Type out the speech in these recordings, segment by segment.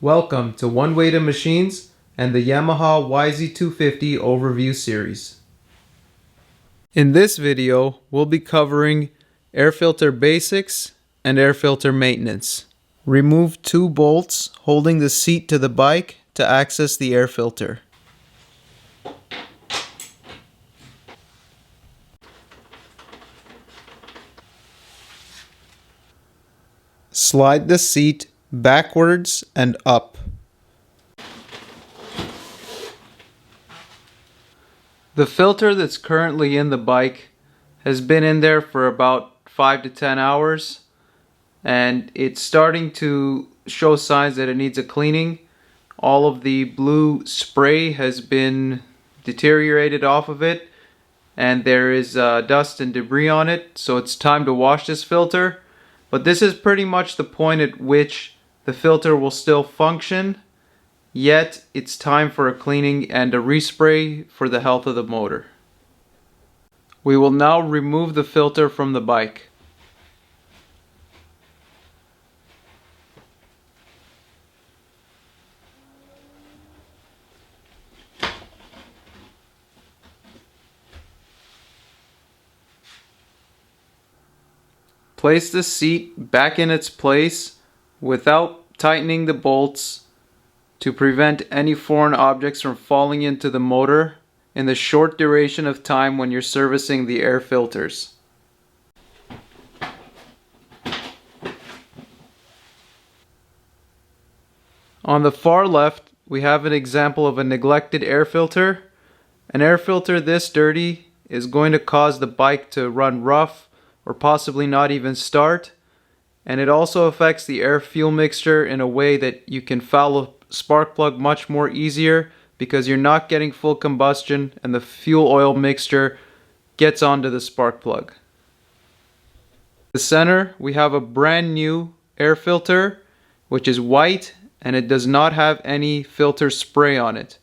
Welcome to One Way to Machines and the Yamaha YZ250 overview series. In this video, we'll be covering air filter basics and air filter maintenance. Remove two bolts holding the seat to the bike to access the air filter. Slide the seat backwards and up. The filter that's currently in the bike has been in there for about 5 to 10 hours and it's starting to show signs that it needs a cleaning. All of the blue spray has been deteriorated off of it and there is dust and debris on it, so it's time to wash this filter. But this is pretty much the point at which the filter will still function, yet it's time for a cleaning and a respray for the health of the motor. We will now remove the filter from the bike. Place the seat back in its place without tightening the bolts to prevent any foreign objects from falling into the motor in the short duration of time when you're servicing the air filters. On the far left, we have an example of a neglected air filter. An air filter this dirty is going to cause the bike to run rough or possibly not even start, and it also affects the air fuel mixture in a way that you can foul a spark plug much more easier because you're not getting full combustion and the fuel oil mixture gets onto the spark plug. In the center we have a brand new air filter which is white and it does not have any filter spray on it,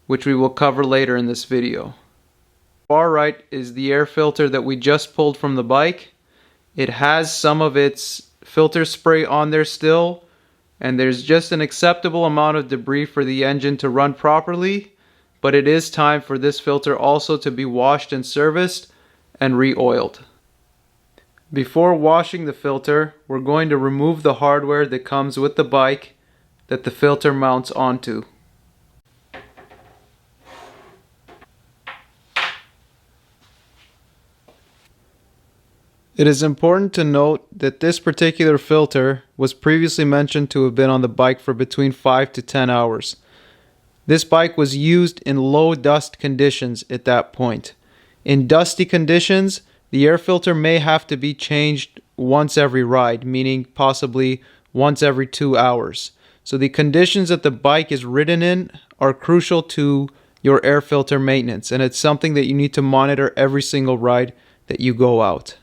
which we will cover later in this video. Far right is the air filter that we just pulled from the bike. It has some of its filter spray on there still, and there's just an acceptable amount of debris for the engine to run properly, but it is time for this filter also to be washed and serviced and re-oiled. Before washing the filter, we're going to remove the hardware that comes with the bike that the filter mounts onto. It is important to note that this particular filter was previously mentioned to have been on the bike for between 5 to 10 hours. This bike was used in low dust conditions at that point. In dusty conditions, the air filter may have to be changed once every ride, meaning possibly once every 2 hours. So the conditions that the bike is ridden in are crucial to your air filter maintenance, and it's something that you need to monitor every single ride that you go out.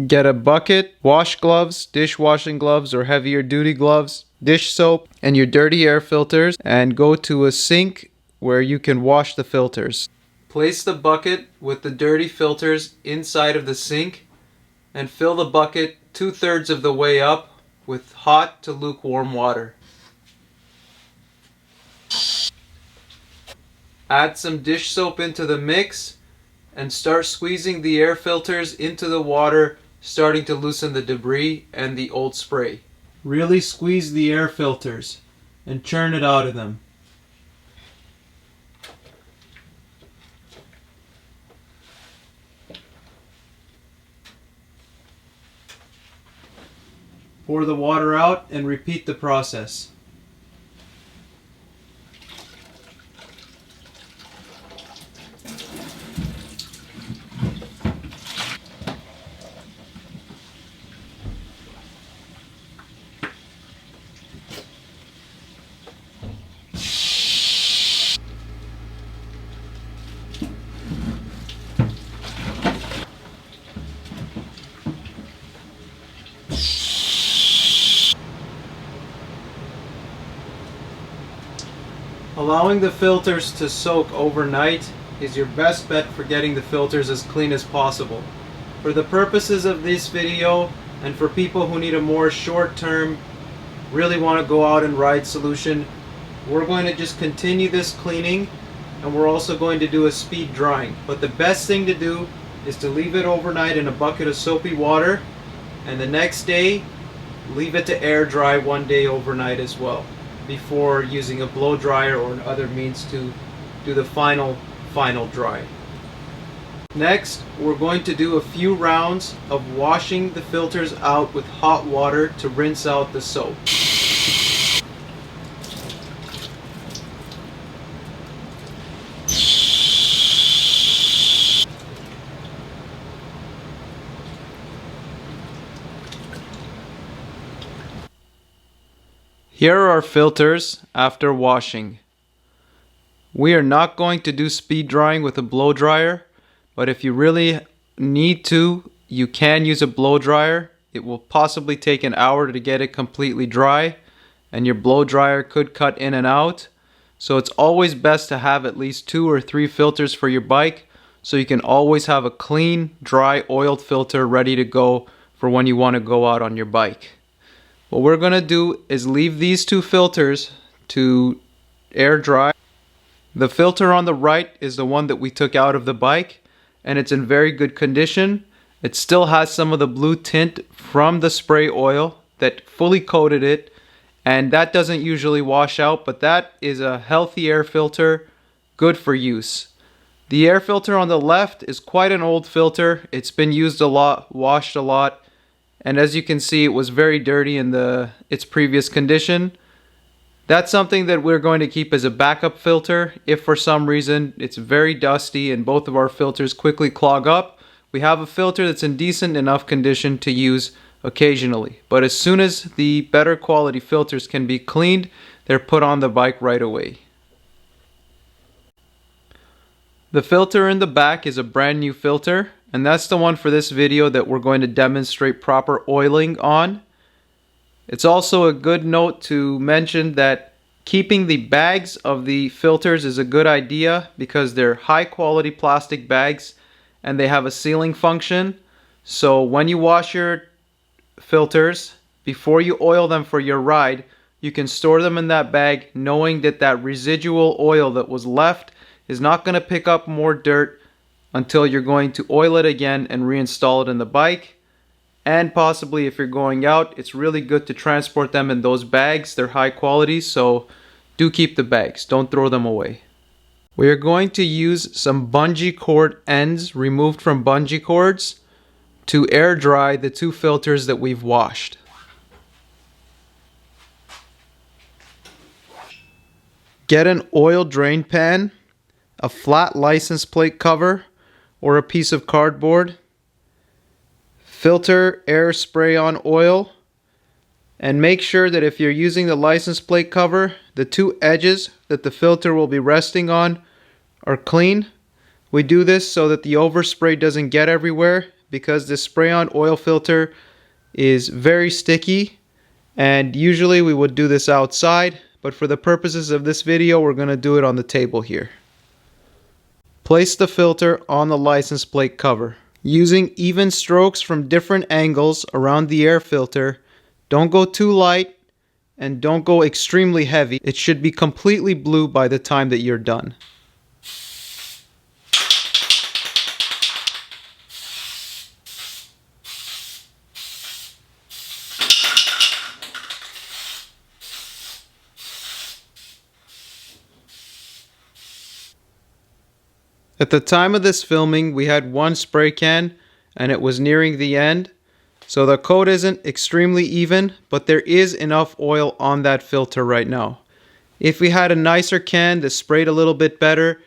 Get a bucket, wash gloves, dishwashing gloves or heavier duty gloves, dish soap, and your dirty air filters, and go to a sink where you can wash the filters. Place the bucket with the dirty filters inside of the sink and fill the bucket 2/3 of the way up with hot to lukewarm water. Add some dish soap into the mix and start squeezing the air filters into the water, starting to loosen the debris and the old spray. Really squeeze the air filters and churn it out of them. Pour the water out and repeat the process. Allowing the filters to soak overnight is your best bet for getting the filters as clean as possible. For the purposes of this video and for people who need a more short-term really want to go out and ride solution, we're going to just continue this cleaning, and we're also going to do a speed drying. But the best thing to do is to leave it overnight in a bucket of soapy water, and the next day leave it to air dry one day overnight as well, before using a blow dryer or other means to do the final dry. Next, we're going to do a few rounds of washing the filters out with hot water to rinse out the soap. Here are our filters after washing. We are not going to do speed drying with a blow dryer, but if you really need to, you can use a blow dryer. It will possibly take an hour to get it completely dry, and your blow dryer could cut in and out. So it's always best to have at least 2 or 3 filters for your bike, so you can always have a clean, dry, oiled filter ready to go for when you want to go out on your bike. What we're going to do is leave these 2 filters to air dry. The filter on the right is the one that we took out of the bike, and it's in very good condition. It still has some of the blue tint from the spray oil that fully coated it, and that doesn't usually wash out, but that is a healthy air filter, good for use. The air filter on the left is quite an old filter. It's been used a lot, washed a lot, and as you can see, it was very dirty in its previous condition. That's something that we're going to keep as a backup filter. If for some reason it's very dusty and both of our filters quickly clog up, we have a filter that's in decent enough condition to use occasionally. But as soon as the better quality filters can be cleaned, they're put on the bike right away. The filter in the back is a brand new filter, and that's the one for this video that we're going to demonstrate proper oiling on. It's also a good note to mention that keeping the bags of the filters is a good idea because they're high quality plastic bags and they have a sealing function. So when you wash your filters, before you oil them for your ride, you can store them in that bag knowing that that residual oil that was left is not going to pick up more dirt until you're going to oil it again and reinstall it in the bike. And possibly if you're going out, it's really good to transport them in those bags. They're high quality, so do keep the bags. Don't throw them away. We are going to use some bungee cord ends removed from bungee cords to air dry the 2 filters that we've washed. Get an oil drain pan, a flat license plate cover, or a piece of cardboard. Filter air spray on oil, and make sure that if you're using the license plate cover, the 2 edges that the filter will be resting on are clean. We do this so that the overspray doesn't get everywhere, because this spray on oil filter is very sticky, and usually we would do this outside, but for the purposes of this video we're going to do it on the table here. Place the filter on the license plate cover. Using even strokes from different angles around the air filter, don't go too light and don't go extremely heavy. It should be completely blue by the time that you're done. At the time of this filming, we had 1 spray can and it was nearing the end. So the coat isn't extremely even, but there is enough oil on that filter right now. If we had a nicer can that sprayed a little bit better,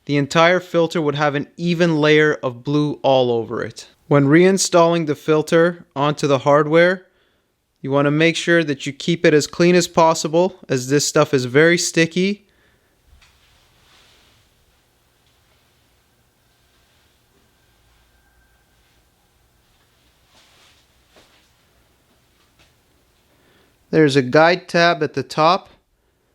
the entire filter would have an even layer of blue all over it. When reinstalling the filter onto the hardware, you want to make sure that you keep it as clean as possible, as this stuff is very sticky. There's a guide tab at the top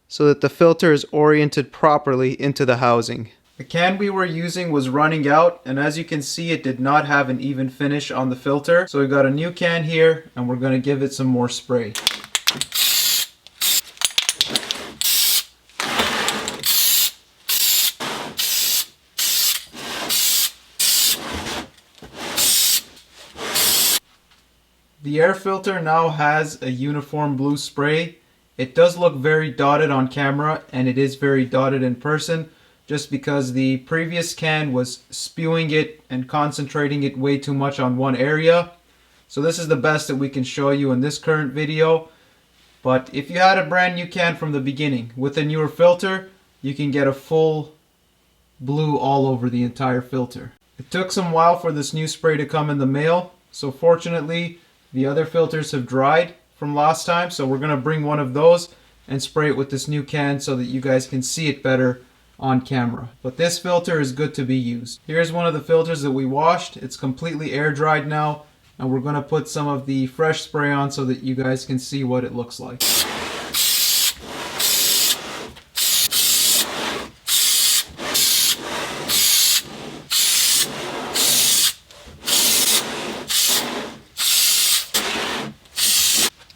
so that the filter is oriented properly into the housing. The can we were using was running out, and as you can see, it did not have an even finish on the filter. So we got a new can here and we're going to give it some more spray. The air filter now has a uniform blue spray. It does look very dotted on camera, and it is very dotted in person, just because the previous can was spewing it and concentrating it way too much on one area. So this is the best that we can show you in this current video. But if you had a brand new can from the beginning with a newer filter, you can get a full blue all over the entire filter. It took some while for this new spray to come in the mail, so fortunately the other filters have dried from last time, so we're going to bring one of those and spray it with this new can so that you guys can see it better on camera. But this filter is good to be used. Here's one of the filters that we washed. It's completely air dried now, and we're going to put some of the fresh spray on so that you guys can see what it looks like.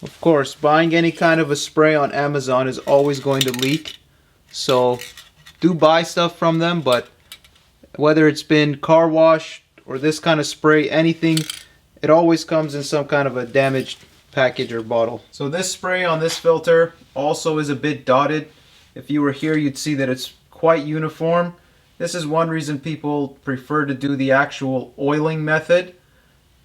Of course, buying any kind of a spray on Amazon is always going to leak, so do buy stuff from them, but whether it's been car wash or this kind of spray, anything, it always comes in some kind of a damaged package or bottle. So this spray on this filter also is a bit dotted. If you were here, you'd see that it's quite uniform. This is one reason people prefer to do the actual oiling method.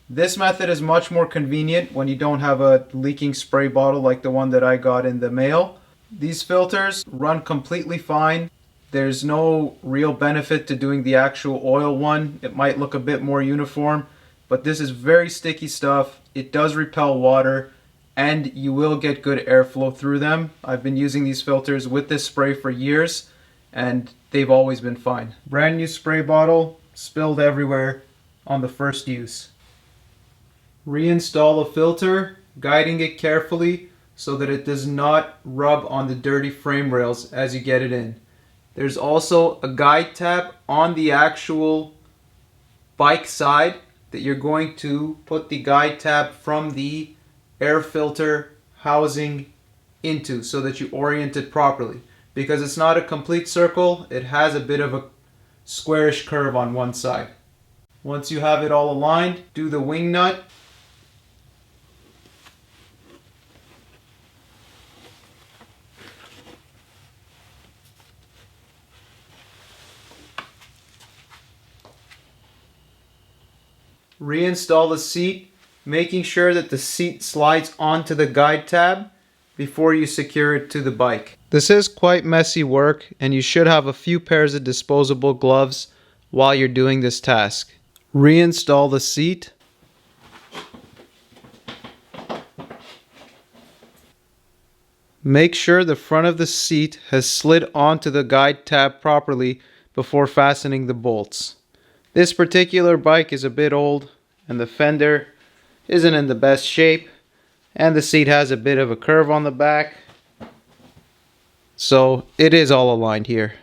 This method is much more convenient when you don't have a leaking spray bottle like the one that I got in the mail. These filters run completely fine. There's no real benefit to doing the actual oil one. It might look a bit more uniform, but this is very sticky stuff. It does repel water, and you will get good airflow through them. I've been using these filters with this spray for years, and they've always been fine. Brand new spray bottle, spilled everywhere on the first use. Reinstall a filter, guiding it carefully so that it does not rub on the dirty frame rails as you get it in. There's also a guide tab on the actual bike side that you're going to put the guide tab from the air filter housing into so that you orient it properly. Because it's not a complete circle, it has a bit of a squarish curve on one side. Once you have it all aligned, do the wing nut. Reinstall the seat, making sure that the seat slides onto the guide tab before you secure it to the bike. This is quite messy work, and you should have a few pairs of disposable gloves while you're doing this task. Reinstall the seat. Make sure the front of the seat has slid onto the guide tab properly before fastening the bolts. This particular bike is a bit old, and the fender isn't in the best shape, and the seat has a bit of a curve on the back, so it is all aligned here.